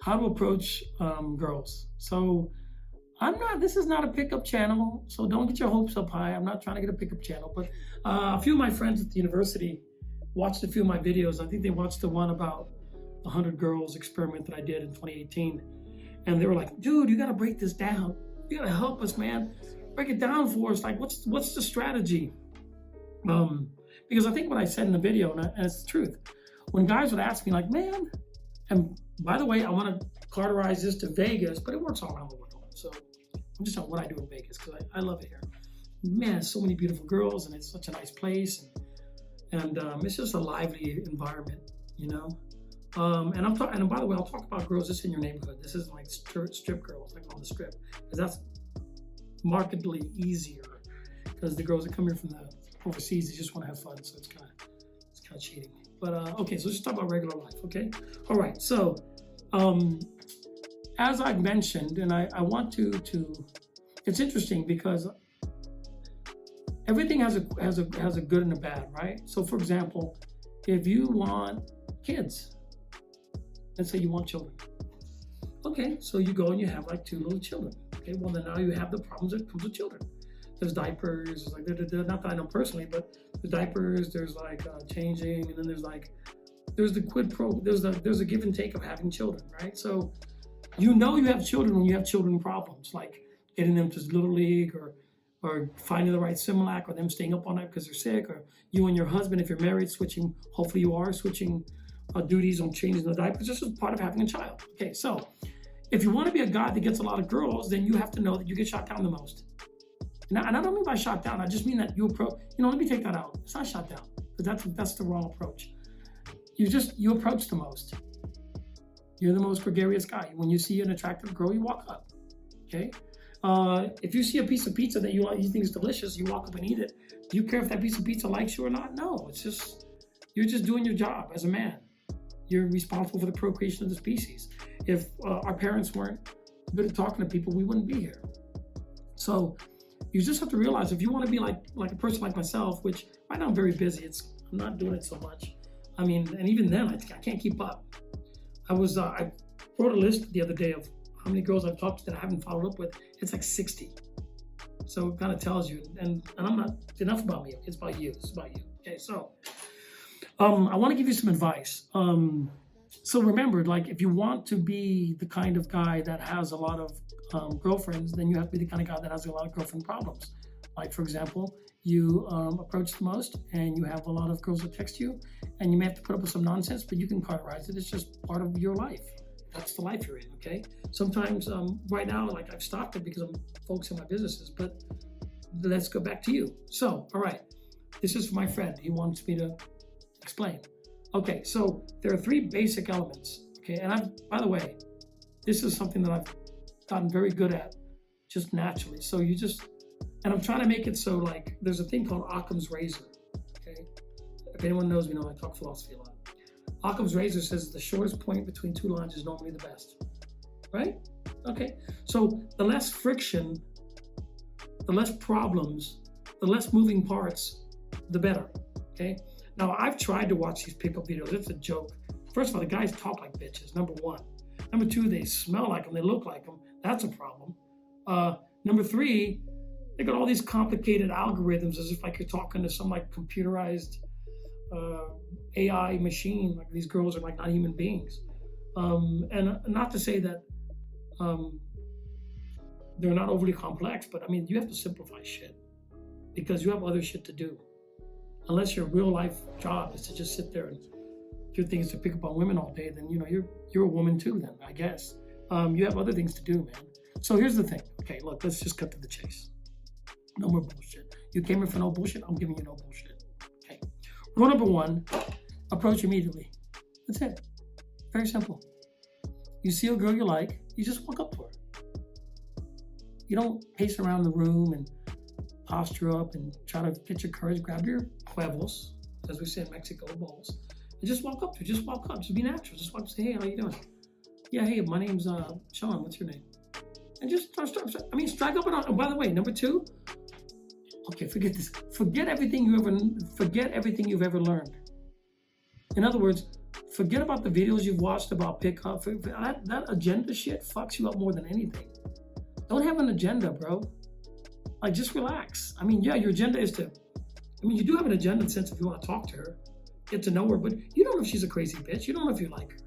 how to approach girls. So this is not a pickup channel, so don't get your hopes up high. I'm not trying to get a pickup channel, but a few of my friends at the university watched a few of my videos. I think they watched the one about the 100 girls experiment that I did in 2018. And they were like, dude, you got to break this down. You got to help us, man. Break it down for us. Like, what's the strategy? Because I think what I said in the video, and it's the truth, when guys would ask me like, man, and by the way, I want to carterize this to Vegas, but it works all around the world. So I'm just talking what I do in Vegas because I love it here. Man, so many beautiful girls, and it's such a nice place, and it's just a lively environment, you know. And I'm talking, and by the way, I'll talk about girls just in your neighborhood. This isn't like strip girls, like on the strip, because that's markedly easier. Because the girls that come here from the overseas, they just want to have fun, so it's kind of cheating. But okay, so let's just talk about regular life, okay? All right, so as I've mentioned, and I want to, it's interesting because everything has a good and a bad, right? So for example, if you want kids, let's say you want children. Okay, so you go and you have like 2 little children. Okay, well then now you have the problems that comes with children. There's diapers, there's like not that I know personally, but the diapers, there's like changing, and then there's the quid pro, there's a give and take of having children, right? So you know you have children when you have children problems, like getting them to Little League or finding the right Similac, or them staying up all night because they're sick, or you and your husband, if you're married, switching, hopefully you are switching duties on changing the diapers. This is part of having a child. Okay, so if you want to be a guy that gets a lot of girls, then you have to know that you get shot down the most. And I don't mean by shot down, I just mean that you approach, let me take that out. It's not shot down, because that's the wrong approach. You approach the most. You're the most gregarious guy. When you see an attractive girl, you walk up, okay? If you see a piece of pizza that you think is delicious, you walk up and eat it. Do you care if that piece of pizza likes you or not? No, you're just doing your job as a man. You're responsible for the procreation of the species. If our parents weren't good at talking to people, we wouldn't be here. So you just have to realize, if you want to be like a person like myself, which right now I'm very busy, I'm not doing it so much. I mean, and even then, I can't keep up. I wrote a list the other day of how many girls I've talked to that I haven't followed up with. It's like 60. So it kind of tells you, and I'm not, enough about me, it's about you, okay? So I want to give you some advice. So remember, like, if you want to be the kind of guy that has a lot of girlfriends, then you have to be the kind of guy that has a lot of girlfriend problems. Like, for example, you approach the most and you have a lot of girls that text you, and you may have to put up with some nonsense, but you can carterize it. It's just part of your life. That's the life you're in, okay? Sometimes, right now, like, I've stopped it because I'm focusing on my businesses, but let's go back to you. So, all right, this is for my friend. He wants me to explain. Okay, so there are 3 basic elements, okay? And by the way, this is something that I've gotten very good at just naturally. So and I'm trying to make it so, like, there's a thing called Occam's razor, okay? If anyone knows me, I talk philosophy a lot. Occam's razor says the shortest point between 2 lines is normally the best, right? Okay, so the less friction, the less problems, the less moving parts, the better, okay? Now, I've tried to watch these pickup videos. It's a joke. First of all, the guys talk like bitches, number 1. Number 2, they smell like them, they look like them. That's a problem. Number 3, they got all these complicated algorithms as if like you're talking to some like computerized AI machine. Like, these girls are like not human beings. And not to say that they're not overly complex, but I mean, you have to simplify shit because you have other shit to do. Unless your real life job is to just sit there and do things to pick up on women all day, then you're a woman too. Then I guess you have other things to do, man. So here's the thing. Okay, look, let's just cut to the chase. No more bullshit. You came in for no bullshit. I'm giving you no bullshit. Okay. Rule number 1: approach immediately. That's it. Very simple. You see a girl you like, you just walk up to her. You don't pace around the room and posture up and try to get your courage. Grab your huevos, as we say in Mexico, balls, and just walk up to her. Just walk up. Just be natural. Just walk up and say, hey, how you doing? Yeah, hey, my name's Sean. What's your name? And just strike up and by the way, number 2, okay, forget this. Forget everything you've ever learned. In other words, Forget about the videos you've watched about pickup. That agenda shit fucks you up more than anything. Don't have an agenda, bro. Like, just relax. I mean, yeah, your agenda is you do have an agenda in the sense if you want to talk to her, get to know her, but you don't know if she's a crazy bitch. You don't know if you like her.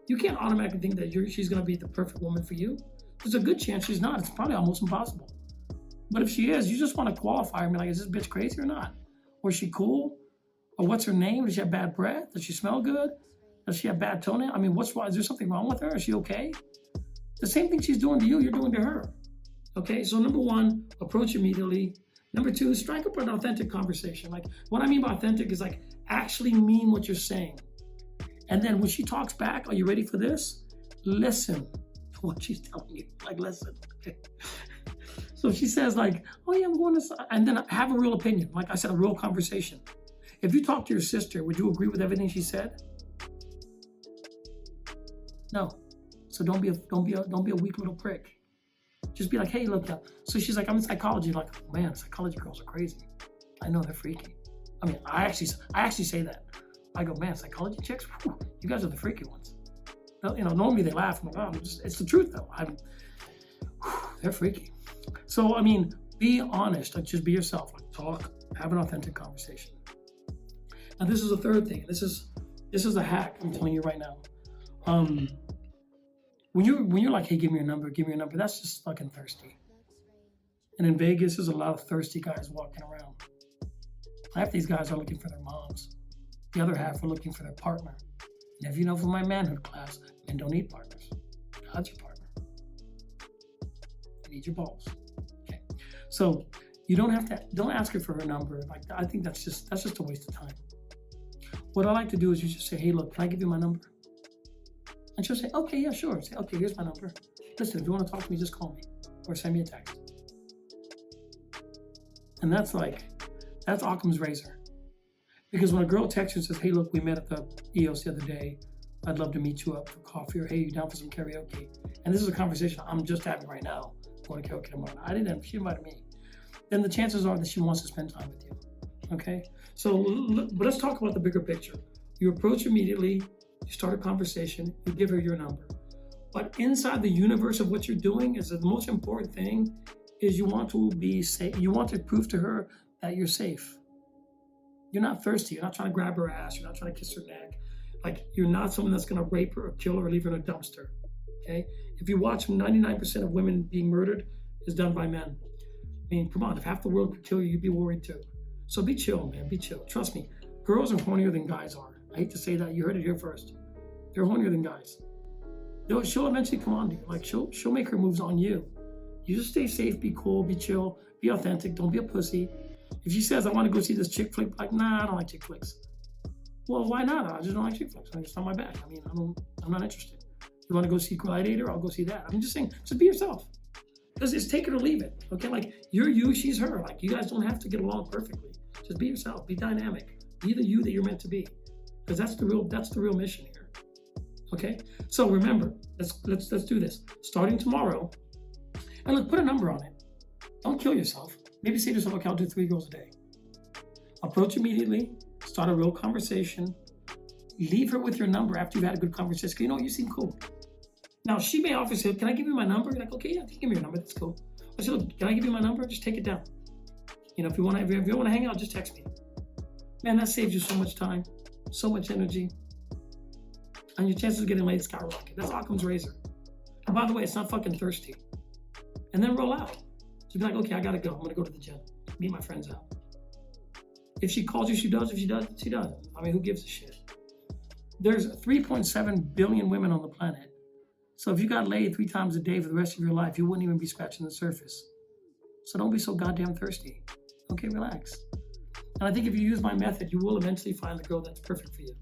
You can't automatically think that she's going to be the perfect woman for you. There's a good chance she's not. It's probably almost impossible. But if she is, you just want to qualify her and be like, is this bitch crazy or not? Or is she cool? Or what's her name? Does she have bad breath? Does she smell good? Does she have bad toenail? I mean, what's wrong? Is there something wrong with her? Is she okay? The same thing she's doing to you, you're doing to her. Okay, so number one, approach immediately. Number two, strike up an authentic conversation. Like, what I mean by authentic is like, actually mean what you're saying. And then when she talks back, are you ready for this? Listen to what she's telling you. Like, listen. Okay. So if she says like, oh yeah, I'm going to, and then have a real opinion. Like I said, a real conversation. If you talk to your sister, would you agree with everything she said? No. So don't be a weak little prick. Just be like, hey, look. So she's like, I'm in psychology. Like, oh, man, psychology girls are crazy. I know they're freaky. I mean, I actually say that. I go, man, psychology chicks, whew, you guys are the freaky ones. You know, normally they laugh. I'm like, oh, it's the truth though. They're freaky. So, I mean, be honest. Like, just be yourself. Like, talk, have an authentic conversation. And this is the third thing. This is a hack. I'm telling you right now. When you're like, hey, give me your number, that's just fucking thirsty. And in Vegas, there's a lot of thirsty guys walking around. Half these guys are looking for their moms. The other half are looking for their partner. And if you know from my manhood class, men don't need partners. God's your partner. You need your balls. Okay. So you don't ask her for her number. Like, I think that's just a waste of time. What I like to do is you just say, hey, look, can I give you my number? And she'll say, okay, yeah, sure. Say, okay, here's my number. Listen, if you want to talk to me, just call me or send me a text. And that's Occam's razor. Because when a girl texts you and says, hey, look, we met at the EOS the other day. I'd love to meet you up for coffee, or hey, you down for some karaoke? And this is a conversation I'm just having right now. Going to karaoke tomorrow. She invited me. Then the chances are that she wants to spend time with you. Okay? So, but let's talk about the bigger picture. You approach immediately, you start a conversation, you give her your number. But inside the universe of what you're doing is the most important thing is you want to be safe. You want to prove to her that you're safe. You're not thirsty. You're not trying to grab her ass. You're not trying to kiss her neck. Like, you're not someone that's going to rape her or kill her or leave her in a dumpster. Okay? If you watch 99% of women being murdered is done by men. I mean, come on, if half the world could kill you, you'd be worried too. So be chill, man. Be chill. Trust me. Girls are hornier than guys are. I hate to say that. You heard it here first. They're hornier than guys. She'll eventually come on to you. Like, she'll make her moves on you. You just stay safe, be cool, be chill, be authentic. Don't be a pussy. If she says, I want to go see this chick flick, like, nah, I don't like chick flicks. Well, why not? I just don't like chick flicks. It's not my bag. I mean, I'm not interested. You want to go see Gladiator? I'll go see that. I'm just saying, just be yourself. Because it's take it or leave it. Okay? Like, you're you, she's her. Like, you guys don't have to get along perfectly. Just be yourself. Be dynamic. Be the you that you're meant to be. Because that's the real mission here. Okay? So remember, let's do this. Starting tomorrow, and look, put a number on it. Don't kill yourself. Maybe say to yourself, okay, I'll do 3 girls a day. Approach immediately. Start a real conversation. Leave her with your number after you've had a good conversation. You know, you seem cool. Now, she may offer, say, can I give you my number? You're like, okay, yeah, give me your number. That's cool. I said, look, can I give you my number? Just take it down. You know, if you want to hang out, just text me. Man, that saves you so much time, so much energy. And your chances of getting laid skyrocket. That's Occam's razor. And by the way, it's not fucking thirsty. And then roll out. So be like, okay, I gotta go. I'm gonna go to the gym. Meet my friends out. If she calls you, she does. If she doesn't, she doesn't. I mean, who gives a shit? There's 3.7 billion women on the planet. So if you got laid 3 times a day for the rest of your life, you wouldn't even be scratching the surface. So don't be so goddamn thirsty. Okay, relax. And I think if you use my method, you will eventually find the girl that's perfect for you.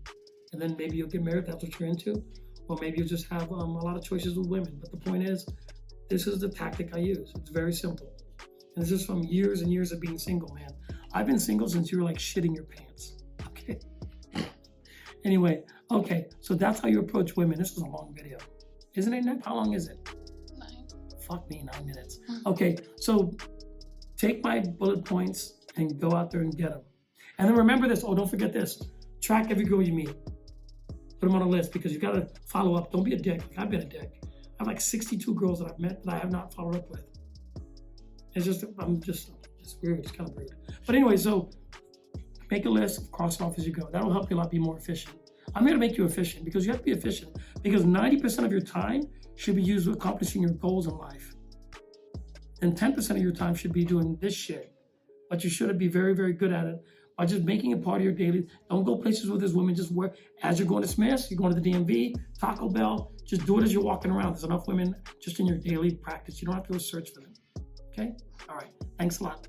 And then maybe you'll get married, that's what you're into. Or maybe you'll just have a lot of choices with women. But the point is, this is the tactic I use. It's very simple. And this is from years and years of being single, man. I've been single since you were like shitting your pants. Okay. Anyway, okay. So that's how you approach women. This is a long video. Isn't it, Nep? How long is it? 9. Fuck me, 9 minutes. Okay. So take my bullet points and go out there and get them. And then remember this. Oh, don't forget this. Track every girl you meet. Put them on a list because you got to follow up. Don't be a dick. I've been a dick. I have like 62 girls that I've met that I have not followed up with. It's just, it's weird. It's kind of weird. But anyway, so make a list, cross it off as you go. That'll help you a lot be more efficient. I'm here to make you efficient because you have to be efficient because 90% of your time should be used to accomplishing your goals in life. And 10% of your time should be doing this shit. But you should be very, very good at it by just making it part of your daily. Don't go places with this women. Just work as you're going to Smith's, you're going to the DMV, Taco Bell. Just do it as you're walking around. There's enough women just in your daily practice. You don't have to go search for them. Okay? All right. Thanks a lot.